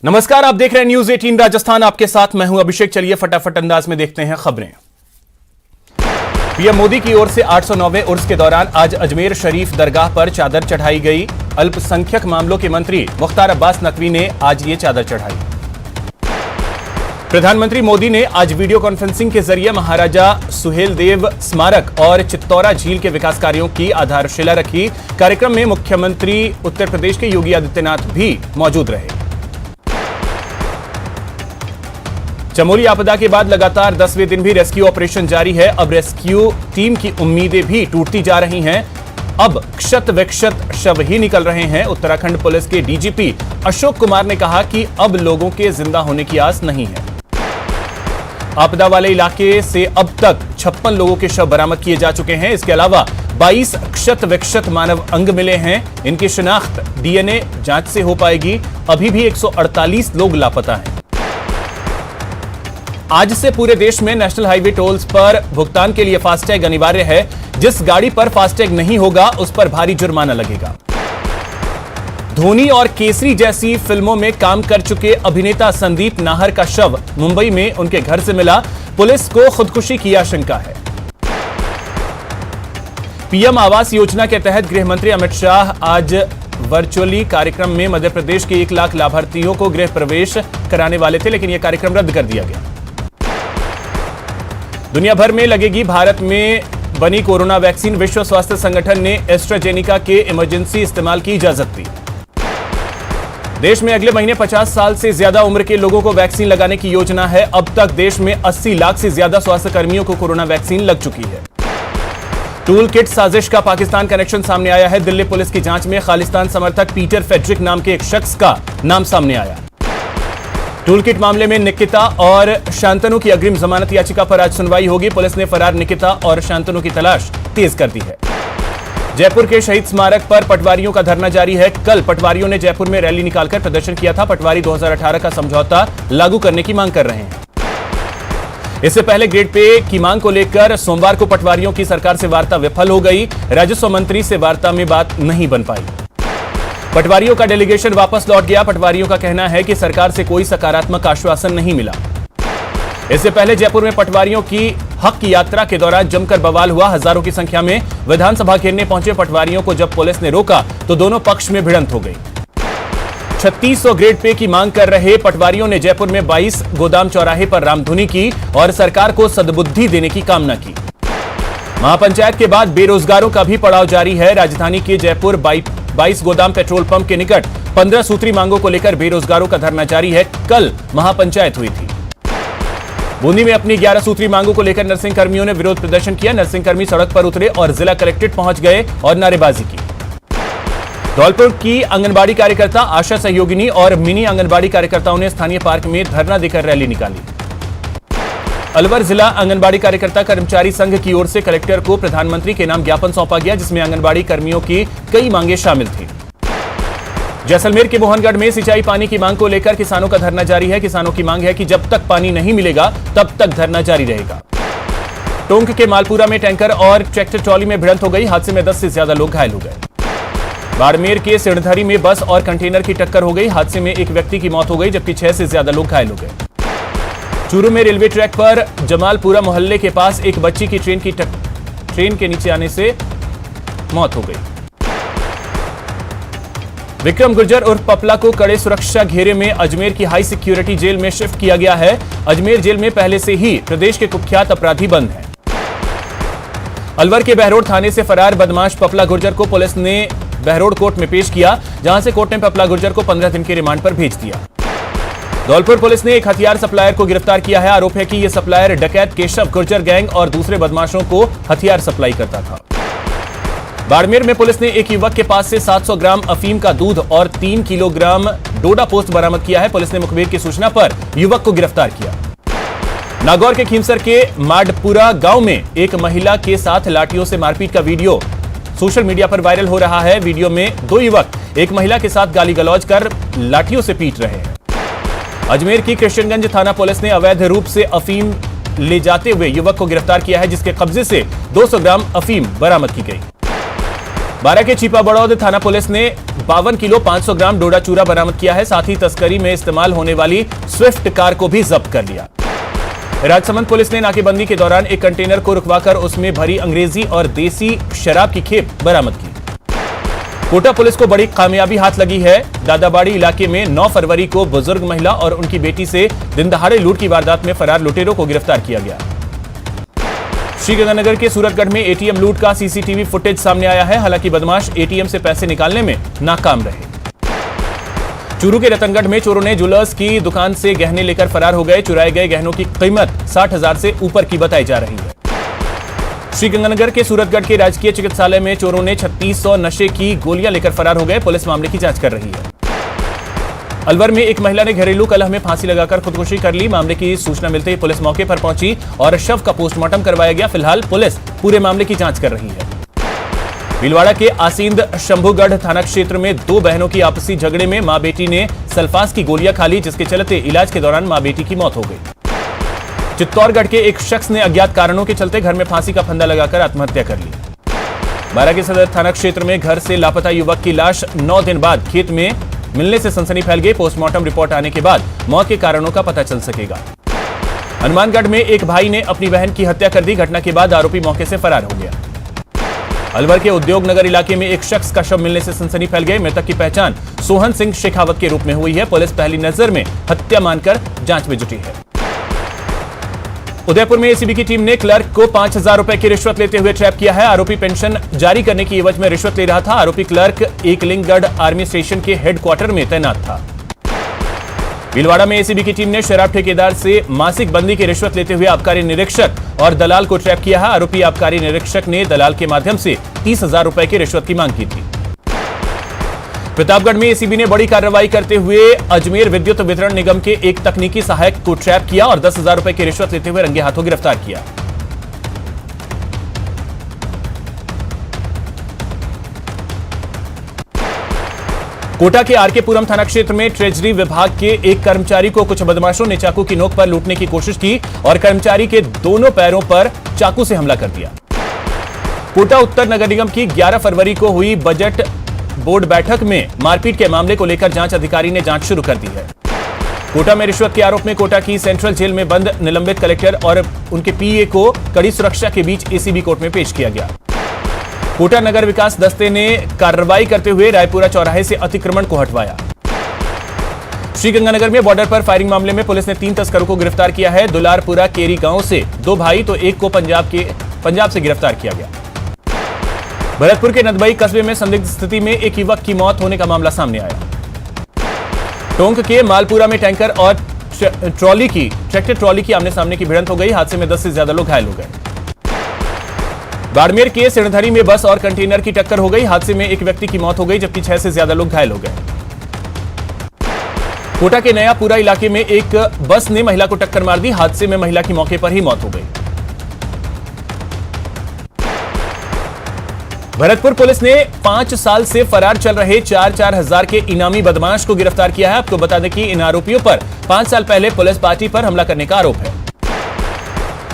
नमस्कार, आप देख रहे हैं न्यूज 18 राजस्थान। आपके साथ मैं हूं अभिषेक। चलिए फटाफट अंदाज में देखते हैं खबरें। पीएम मोदी की ओर से 809वें उर्स के दौरान आज अजमेर शरीफ दरगाह पर चादर चढ़ाई गई। अल्पसंख्यक मामलों के मंत्री मुख्तार अब्बास नकवी ने आज ये चादर चढ़ाई। प्रधानमंत्री मोदी ने आज वीडियो कॉन्फ्रेंसिंग के जरिए महाराजा सुहेलदेव स्मारक और चित्तौरा झील के विकास कार्यों की आधारशिला रखी। कार्यक्रम में मुख्यमंत्री उत्तर प्रदेश के योगी आदित्यनाथ भी मौजूद रहे। चमोली आपदा के बाद लगातार 10वें दिन भी रेस्क्यू ऑपरेशन जारी है। अब रेस्क्यू टीम की उम्मीदें भी टूटती जा रही हैं। अब क्षत विक्षत शव ही निकल रहे हैं। उत्तराखंड पुलिस के डीजीपी अशोक कुमार ने कहा कि अब लोगों के जिंदा होने की आस नहीं है। आपदा वाले इलाके से अब तक 56 लोगों के शव बरामद किए जा चुके हैं। इसके अलावा 22 क्षत विक्षत मानव अंग मिले हैं। इनकी शिनाख्त डीएनए जांच से हो पाएगी। अभी भी 148 लोग लापता हैं। आज से पूरे देश में नेशनल हाईवे टोल्स पर भुगतान के लिए फास्टैग अनिवार्य है। जिस गाड़ी पर फास्टैग नहीं होगा उस पर भारी जुर्माना लगेगा। धोनी और केसरी जैसी फिल्मों में काम कर चुके अभिनेता संदीप नाहर का शव मुंबई में उनके घर से मिला। पुलिस को खुदकुशी की आशंका है। पीएम आवास योजना के तहत गृह मंत्री अमित शाह आज वर्चुअली कार्यक्रम में मध्य प्रदेश के 1 लाख लाभार्थियों को गृह प्रवेश कराने वाले थे, लेकिन यह कार्यक्रम रद्द कर दिया गया। दुनिया भर में लगेगी भारत में बनी कोरोना वैक्सीन। विश्व स्वास्थ्य संगठन ने एस्ट्राजेनिका के इमरजेंसी इस्तेमाल की इजाजत दी। देश में अगले महीने 50 साल से ज्यादा उम्र के लोगों को वैक्सीन लगाने की योजना है। अब तक देश में 80 लाख से ज्यादा स्वास्थ्य कर्मियों को कोरोना वैक्सीन लग चुकी है। टूल किट साजिश का पाकिस्तान कनेक्शन सामने आया है। दिल्ली पुलिस की जांच में खालिस्तान समर्थक पीटर फेड्रिक नाम के एक शख्स का नाम सामने आया। टूलकिट मामले में निकिता और शांतनु की अग्रिम जमानत याचिका पर आज सुनवाई होगी। पुलिस ने फरार निकिता और शांतनु की तलाश तेज कर दी है। जयपुर के शहीद स्मारक पर पटवारियों का धरना जारी है। कल पटवारियों ने जयपुर में रैली निकालकर प्रदर्शन किया था। पटवारी 2018 का समझौता लागू करने की मांग कर रहे हैं। इससे पहले ग्रेड पे की मांग को लेकर सोमवार को पटवारियों की सरकार से वार्ता विफल हो गई। राजस्व मंत्री से वार्ता में बात नहीं बन पाई। पटवारियों का डेलीगेशन वापस लौट गया। पटवारियों का कहना है कि सरकार से कोई सकारात्मक आश्वासन नहीं मिला। इससे पहले जयपुर में पटवारियों की हक की यात्रा के दौरान जमकर बवाल हुआ। हजारों की संख्या में विधानसभा घेरने पहुंचे पटवारियों को जब पुलिस ने रोका तो दोनों पक्ष में भिड़ंत हो गई। 3600 ग्रेड पे की मांग कर रहे पटवारियों ने जयपुर में 22 गोदाम चौराहे पर रामधुनी की और सरकार को सद्बुद्धि देने की कामना की। महापंचायत के बाद बेरोजगारों का भी पड़ाव जारी है। राजधानी के जयपुर 22 गोदाम पेट्रोल पंप के निकट 15 सूत्री मांगों को लेकर बेरोजगारों का धरना जारी है। कल महापंचायत हुई थी। बूंदी में अपनी 11 सूत्री मांगों को लेकर नर्सिंग कर्मियों ने विरोध प्रदर्शन किया। नर्सिंग कर्मी सड़क पर उतरे और जिला कलेक्ट्रेट पहुंच गए और नारेबाजी की। धौलपुर की आंगनबाड़ी कार्यकर्ता आशा सहयोगिनी और मिनी आंगनबाड़ी कार्यकर्ताओं ने स्थानीय पार्क में धरना देकर रैली निकाली। अलवर जिला आंगनबाड़ी कार्यकर्ता कर्मचारी संघ की ओर से कलेक्टर को प्रधानमंत्री के नाम ज्ञापन सौंपा गया, जिसमें आंगनबाड़ी कर्मियों की कई मांगें शामिल थी। जैसलमेर के मोहनगढ़ में सिंचाई पानी की मांग को लेकर किसानों का धरना जारी है। किसानों की मांग है कि जब तक पानी नहीं मिलेगा तब तक धरना जारी रहेगा। टोंक के मालपुरा में टैंकर और ट्रैक्टर ट्रॉली में भिड़ंत हो गई। हादसे में 10 से ज्यादा लोग घायल हो गए। बाड़मेर के सिणधरी में बस और कंटेनर की टक्कर हो गई। हादसे में एक व्यक्ति की मौत हो गई, जबकि 6 से ज्यादा लोग घायल हो गए। चूरू में रेलवे ट्रैक पर जमालपुरा मोहल्ले के पास एक बच्ची की ट्रेन के नीचे आने से मौत हो गई। विक्रम गुर्जर उर्फ पपला को कड़े सुरक्षा घेरे में अजमेर की हाई सिक्योरिटी जेल में शिफ्ट किया गया है। अजमेर जेल में पहले से ही प्रदेश के कुख्यात अपराधी बंद हैं। अलवर के बहरोड थाने से फरार बदमाश पपला गुर्जर को पुलिस ने बहरोड कोर्ट में पेश किया, जहां से कोर्ट ने पपला गुर्जर को 15 दिन के रिमांड पर भेज दिया। धौलपुर पुलिस ने एक हथियार सप्लायर को गिरफ्तार किया है। आरोप है कि यह सप्लायर डकैत केशव गुर्जर गैंग और दूसरे बदमाशों को हथियार सप्लाई करता था। बाड़मेर में पुलिस ने एक युवक के पास से 700 ग्राम अफीम का दूध और 3 किलोग्राम डोडा पोस्ट बरामद किया है। पुलिस ने मुखबिर की सूचना पर युवक को गिरफ्तार किया। नागौर के खीमसर के माडपुरा गांव में एक महिला के साथ लाठियों से मारपीट का वीडियो सोशल मीडिया पर वायरल हो रहा है। वीडियो में 2 युवक एक महिला के साथ गाली गलौज कर लाठियों से पीट रहे हैं। अजमेर की कृष्णगंज थाना पुलिस ने अवैध रूप से अफीम ले जाते हुए युवक को गिरफ्तार किया है, जिसके कब्जे से 200 ग्राम अफीम बरामद की गई। बारा के छिपा बड़ौद थाना पुलिस ने 52 किलो 500 ग्राम डोडा चूरा बरामद किया है। साथ ही तस्करी में इस्तेमाल होने वाली स्विफ्ट कार को भी जब्त कर लिया। राजसमंद पुलिस ने नाकेबंदी के दौरान एक कंटेनर को रुकवाकर उसमें भरी अंग्रेजी और देसी शराब की खेप बरामद की। कोटा पुलिस को बड़ी कामयाबी हाथ लगी है। दादाबाड़ी इलाके में 9 फरवरी को बुजुर्ग महिला और उनकी बेटी से दिन दहाड़े लूट की वारदात में फरार लुटेरों को गिरफ्तार किया गया। श्रीगंगानगर के सूरतगढ़ में एटीएम लूट का सीसीटीवी फुटेज सामने आया है। हालांकि बदमाश एटीएम से पैसे निकालने में नाकाम रहे। चूरू के रतनगढ़ में चोरों ने ज्वेलर्स की दुकान से गहने लेकर फरार हो गए। चुराए गए गहनों की कीमत 60,000 से ऊपर की बताई जा रही है। श्रीगंगानगर के सूरतगढ़ के राजकीय चिकित्सालय में चोरों ने 3600 नशे की गोलियां लेकर फरार हो गए। पुलिस मामले की जांच कर रही है। अलवर में एक महिला ने घरेलू कलह में फांसी लगाकर खुदकुशी कर ली। मामले की सूचना मिलते ही पुलिस मौके पर पहुंची और शव का पोस्टमार्टम करवाया गया। फिलहाल पुलिस पूरे मामले की जांच कर रही है। भीलवाड़ा के आसींद शंभूगढ़ थाना क्षेत्र में 2 बहनों की आपसी झगड़े में मां बेटी ने सल्फास की गोलियां खा ली, जिसके चलते इलाज के दौरान मां बेटी की मौत हो गई। चित्तौड़गढ़ के एक शख्स ने अज्ञात कारणों के चलते घर में फांसी का फंदा लगाकर आत्महत्या कर ली। बारा के सदर थाना क्षेत्र में घर से लापता युवक की लाश 9 दिन बाद खेत में मिलने से सनसनी फैल गई। पोस्टमार्टम रिपोर्ट आने के बाद मौत के कारणों का पता चल सकेगा। हनुमानगढ़ में एक भाई ने अपनी बहन की हत्या कर दी। घटना के बाद आरोपी मौके से फरार हो गया। अलवर के उद्योग नगर इलाके में एक शख्स का शव मिलने से सनसनी फैल गई। मृतक की पहचान सोहन सिंह शेखावत के रूप में हुई है। पुलिस पहली नजर में हत्या मानकर जांच में जुटी है। उदयपुर में एसीबी की टीम ने क्लर्क को 5000 रुपए की रिश्वत लेते हुए ट्रैप किया है। आरोपी पेंशन जारी करने की एवज में रिश्वत ले रहा था। आरोपी क्लर्क एकलिंगगढ़ आर्मी स्टेशन के हेडक्वार्टर में तैनात था। भीलवाड़ा में एसीबी की टीम ने शराब ठेकेदार से मासिक बंदी की रिश्वत लेते हुए आबकारी निरीक्षक और दलाल को ट्रैप किया है। आरोपी आबकारी निरीक्षक ने दलाल के माध्यम से 30,000 रुपए की रिश्वत की मांग की थी। प्रतापगढ़ में एसीबी ने बड़ी कार्रवाई करते हुए अजमेर विद्युत वितरण निगम के एक तकनीकी सहायक को ट्रैप किया और 10,000 रुपए की रिश्वत लेते हुए रंगे हाथों गिरफ्तार किया। कोटा के आरकेपुरम थाना क्षेत्र में ट्रेजरी विभाग के एक कर्मचारी को कुछ बदमाशों ने चाकू की नोक पर लूटने की कोशिश की और कर्मचारी के दोनों पैरों पर चाकू से हमला कर दिया। कोटा उत्तर नगर निगम की 11 फरवरी को हुई बजट बोर्ड बैठक में मारपीट के मामले को लेकर जांच अधिकारी ने जांच शुरू कर दी है। कोटा में रिश्वत के आरोप में कोटा की सेंट्रल जेल में बंद निलंबित कलेक्टर और उनके पीए को कड़ी सुरक्षा के बीच एसीबी कोर्ट में पेश किया गया। कोटा नगर विकास दस्ते ने कार्रवाई करते हुए रायपुरा चौराहे से अतिक्रमण को हटवाया। श्रीगंगानगर में बॉर्डर पर फायरिंग मामले में पुलिस ने 3 तस्करों को गिरफ्तार किया है। दुलारपुरा केरी गांव से 2 भाई तो एक को पंजाब से गिरफ्तार किया गया। भरतपुर के नदबई कस्बे में संदिग्ध स्थिति में एक युवक की मौत होने का मामला सामने आया। टोंक के मालपुरा में टैंकर और ट्रैक्टर ट्रॉली की आमने सामने की भिड़ंत हो गई। हादसे में 10 से ज्यादा लोग घायल हो गए। बाड़मेर के सिणधरी में बस और कंटेनर की टक्कर हो गई। हादसे में एक व्यक्ति की मौत हो गई जबकि 6 से ज्यादा लोग घायल हो गए। कोटा के नयापुरा इलाके में एक बस ने महिला को टक्कर मार दी। हादसे में महिला की मौके पर ही मौत हो गई। भरतपुर पुलिस ने 5 साल से फरार चल रहे 4-4 हजार के इनामी बदमाश को गिरफ्तार किया है। आपको बता दें कि इन आरोपियों पर 5 साल पहले पुलिस पार्टी पर हमला करने का आरोप है।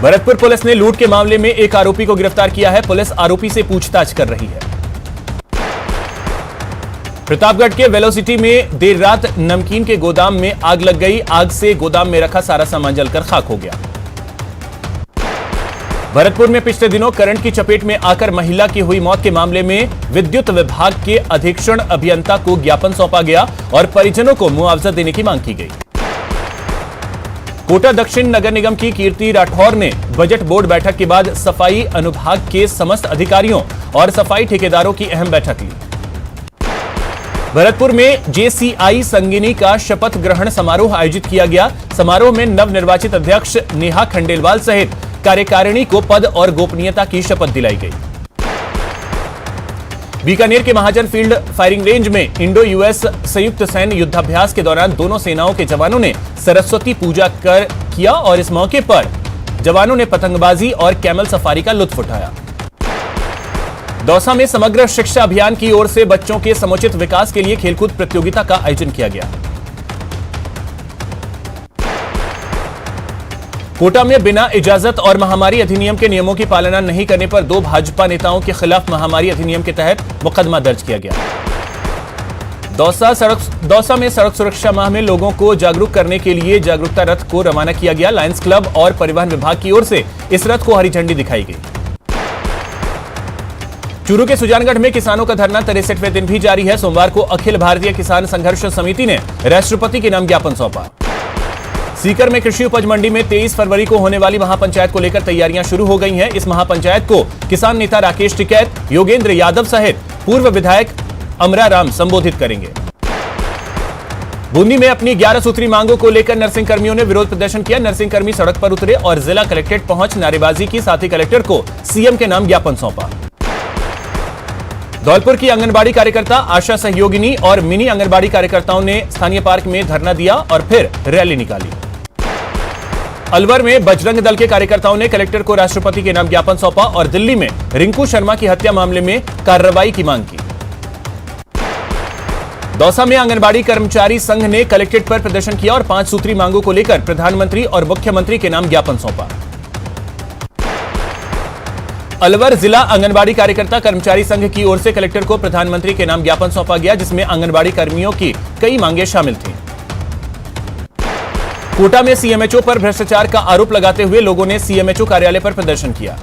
भरतपुर पुलिस ने लूट के मामले में एक आरोपी को गिरफ्तार किया है। पुलिस आरोपी से पूछताछ कर रही है। प्रतापगढ़ के वेलोसिटी में देर रात नमकीन के गोदाम में आग लग गई। आग से गोदाम में रखा सारा सामान जलकर खाक हो गया। भरतपुर में पिछले दिनों करंट की चपेट में आकर महिला की हुई मौत के मामले में विद्युत विभाग के अधीक्षण अभियंता को ज्ञापन सौंपा गया और परिजनों को मुआवजा देने की मांग की गई। कोटा दक्षिण नगर निगम की कीर्ति राठौर ने बजट बोर्ड बैठक के बाद सफाई अनुभाग के समस्त अधिकारियों और सफाई ठेकेदारों की अहम बैठक ली। भरतपुर में जेसीआई संगिनी का शपथ ग्रहण समारोह आयोजित किया गया। समारोह में नवनिर्वाचित अध्यक्ष नेहा खंडेलवाल सहित कार्यकारिणी को पद और गोपनीयता की शपथ दिलाई गई। बीकानेर के महाजन फील्ड फायरिंग रेंज में इंडो यूएस संयुक्त सैन्य युद्धाभ्यास के दौरान दोनों सेनाओं के जवानों ने सरस्वती पूजा किया और इस मौके पर जवानों ने पतंगबाजी और कैमल सफारी का लुत्फ उठाया। दौसा में समग्र शिक्षा अभियान की ओर से बच्चों के समुचित विकास के लिए खेलकूद प्रतियोगिता का आयोजन किया गया। कोटा में बिना इजाजत और महामारी अधिनियम के नियमों की पालना नहीं करने पर 2 भाजपा नेताओं के खिलाफ महामारी अधिनियम के तहत मुकदमा दर्ज किया गया। दौसा में सड़क सुरक्षा माह में लोगों को जागरूक करने के लिए जागरूकता रथ को रवाना किया गया। लायंस क्लब और परिवहन विभाग की ओर से इस रथ को हरी झंडी दिखाई गई। चूरू के सुजानगढ़ में किसानों का धरना 63वें दिन भी जारी है। सोमवार को अखिल भारतीय किसान संघर्ष समिति ने राष्ट्रपति के नाम ज्ञापन सौंपा। सीकर में कृषि उपज मंडी में 23 फरवरी को होने वाली महापंचायत को लेकर तैयारियां शुरू हो गई हैं। इस महापंचायत को किसान नेता राकेश टिकैत, योगेंद्र यादव सहित पूर्व विधायक अमरा राम संबोधित करेंगे। बूंदी में अपनी 11 सूत्री मांगों को लेकर नर्सिंग कर्मियों ने विरोध प्रदर्शन किया। नर्सिंग कर्मी सड़क पर उतरे और जिला कलेक्ट्रेट पहुंच नारेबाजी की, साथ ही कलेक्टर को सीएम के नाम ज्ञापन सौंपा। धौलपुर की आंगनबाड़ी कार्यकर्ता आशा सहयोगिनी और मिनी आंगनबाड़ी कार्यकर्ताओं ने स्थानीय पार्क में धरना दिया और फिर रैली निकाली। अलवर में बजरंग दल के कार्यकर्ताओं ने कलेक्टर को राष्ट्रपति के नाम ज्ञापन सौंपा और दिल्ली में रिंकू शर्मा की हत्या मामले में कार्रवाई की मांग की। दौसा में आंगनबाड़ी कर्मचारी संघ ने कलेक्ट्रेट पर प्रदर्शन किया और 5 सूत्री मांगों को लेकर प्रधानमंत्री और मुख्यमंत्री के नाम ज्ञापन सौंपा। अलवर जिला आंगनबाड़ी कार्यकर्ता कर्मचारी संघ की ओर से कलेक्टर को प्रधानमंत्री के नाम ज्ञापन सौंपा गया, जिसमें आंगनबाड़ी कर्मियों की कई मांगें शामिल थीं। कोटा में सीएमएचओ पर भ्रष्टाचार का आरोप लगाते हुए लोगों ने सीएमएचओ कार्यालय पर प्रदर्शन किया।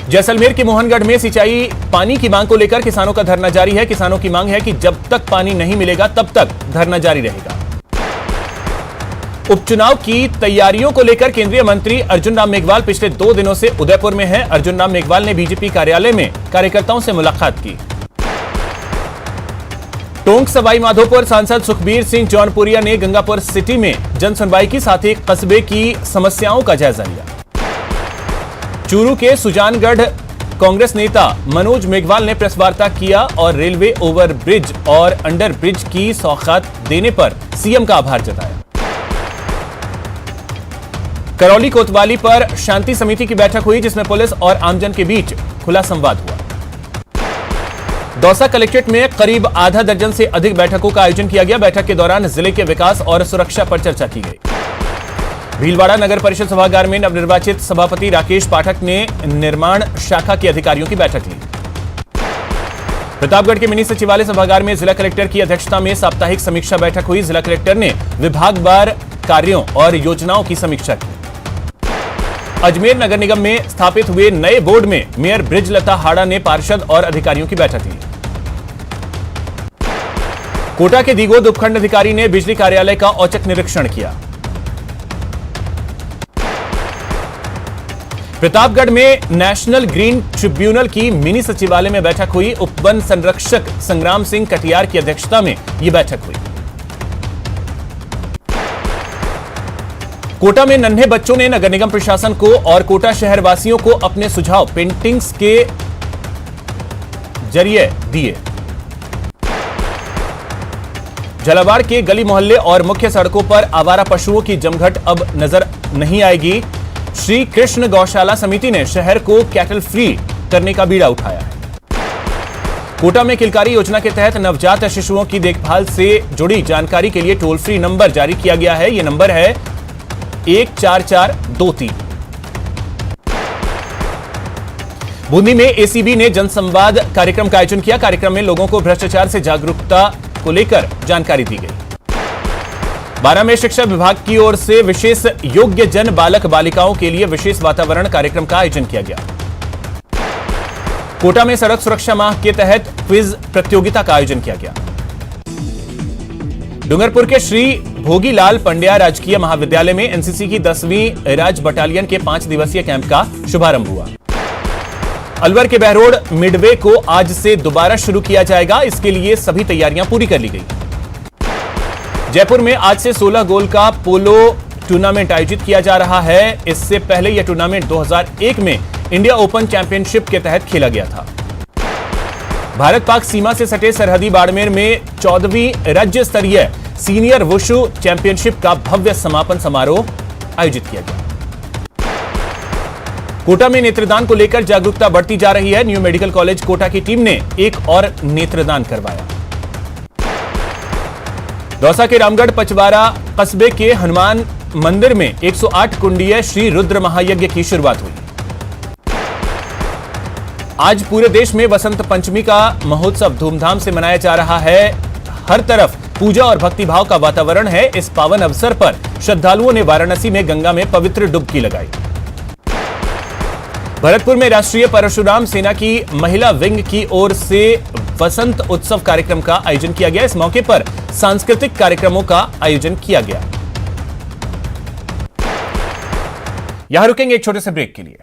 जैसलमेर के मोहनगढ़ में सिंचाई पानी की मांग को लेकर किसानों का धरना जारी है। किसानों की मांग है कि जब तक पानी नहीं मिलेगा तब तक धरना जारी रहेगा। उपचुनाव की तैयारियों को लेकर केंद्रीय मंत्री अर्जुन राम मेघवाल पिछले 2 दिनों से उदयपुर में हैं। अर्जुन राम मेघवाल ने बीजेपी कार्यालय में कार्यकर्ताओं से मुलाकात की। टोंक सवाई माधोपुर सांसद सुखबीर सिंह जौनपुरिया ने गंगापुर सिटी में जन सुनवाई की, साथ ही कस्बे की समस्याओं का जायजा लिया। चूरू के सुजानगढ़ कांग्रेस नेता मनोज मेघवाल ने प्रेस वार्ता किया और रेलवे ओवरब्रिज और अंडर ब्रिज की सौगात देने पर सीएम का आभार जताया। करौली कोतवाली पर शांति समिति की बैठक हुई, जिसमें पुलिस और आमजन के बीच खुला संवाद हुआ। दौसा कलेक्ट्रेट में करीब आधा दर्जन से अधिक बैठकों का आयोजन किया गया। बैठक के दौरान जिले के विकास और सुरक्षा पर चर्चा की गई। भीलवाड़ा नगर परिषद सभागार में नवनिर्वाचित सभापति राकेश पाठक ने निर्माण शाखा के अधिकारियों की बैठक ली। प्रतापगढ़ के मिनी सचिवालय सभागार में जिला कलेक्टर की अध्यक्षता में साप्ताहिक समीक्षा बैठक हुई। जिला कलेक्टर ने विभागवार कार्यों और योजनाओं की समीक्षा की। अजमेर नगर निगम में स्थापित हुए नए बोर्ड में मेयर ब्रिजलता हाड़ा ने पार्षद और अधिकारियों की बैठक ली। कोटा के दीगोद उपखंड अधिकारी ने बिजली कार्यालय का औचक निरीक्षण किया। प्रतापगढ़ में नेशनल ग्रीन ट्रिब्यूनल की मिनी सचिवालय में बैठक हुई। उप वन संरक्षक संग्राम सिंह कटियार की अध्यक्षता में यह बैठक हुई। कोटा में नन्हे बच्चों ने नगर निगम प्रशासन को और कोटा शहर वासियों को अपने सुझाव पेंटिंग्स के जरिए दिए। झालावाड़ के गली मोहल्ले और मुख्य सड़कों पर आवारा पशुओं की जमघट अब नजर नहीं आएगी। श्री कृष्ण गौशाला समिति ने शहर को कैटल फ्री करने का बीड़ा उठाया है। कोटा में किलकारी योजना के तहत नवजात शिशुओं की देखभाल से जुड़ी जानकारी के लिए टोल फ्री नंबर जारी किया गया है। यह नंबर है 14423। बूंदी में एसीबी ने जनसंवाद कार्यक्रम का आयोजन किया। कार्यक्रम में लोगों को भ्रष्टाचार से जागरूकता को लेकर जानकारी दी गई। 12 में शिक्षा विभाग की ओर से विशेष योग्य जन बालक बालिकाओं के लिए विशेष वातावरण कार्यक्रम का आयोजन किया गया। कोटा में सड़क सुरक्षा माह के तहत क्विज प्रतियोगिता का आयोजन किया गया। डूंगरपुर के श्री भोगीलाल पंड्या राजकीय महाविद्यालय में एनसीसी की 10वीं राज बटालियन के 5 दिवसीय कैंप का शुभारंभ हुआ। अलवर के बहरोड मिडवे को आज से दोबारा शुरू किया जाएगा। इसके लिए सभी तैयारियां पूरी कर ली गई। जयपुर में आज से 16 गोल का पोलो टूर्नामेंट आयोजित किया जा रहा है। इससे पहले यह टूर्नामेंट 2001 में इंडिया ओपन चैंपियनशिप के तहत खेला गया था। भारत पाक सीमा से सटे सरहदी बाड़मेर में 14वीं राज्य स्तरीय सीनियर वुशु चैंपियनशिप का भव्य समापन समारोह आयोजित किया गया। कोटा में नेत्रदान को लेकर जागरूकता बढ़ती जा रही है। न्यू मेडिकल कॉलेज कोटा की टीम ने एक और नेत्रदान करवाया। दौसा के रामगढ़ पचवारा कस्बे के हनुमान मंदिर में 108 कुंडीय श्री रुद्र महायज्ञ की शुरुआत हुई। आज पूरे देश में वसंत पंचमी का महोत्सव धूमधाम से मनाया जा रहा है। हर तरफ पूजा और भक्तिभाव का वातावरण है। इस पावन अवसर पर श्रद्धालुओं ने वाराणसी में गंगा में पवित्र डुबकी लगाई। भरतपुर में राष्ट्रीय परशुराम सेना की महिला विंग की ओर से वसंत उत्सव कार्यक्रम का आयोजन किया गया। इस मौके पर सांस्कृतिक कार्यक्रमों का आयोजन किया गया। यहां रुकेंगे एक छोटे से ब्रेक के लिए।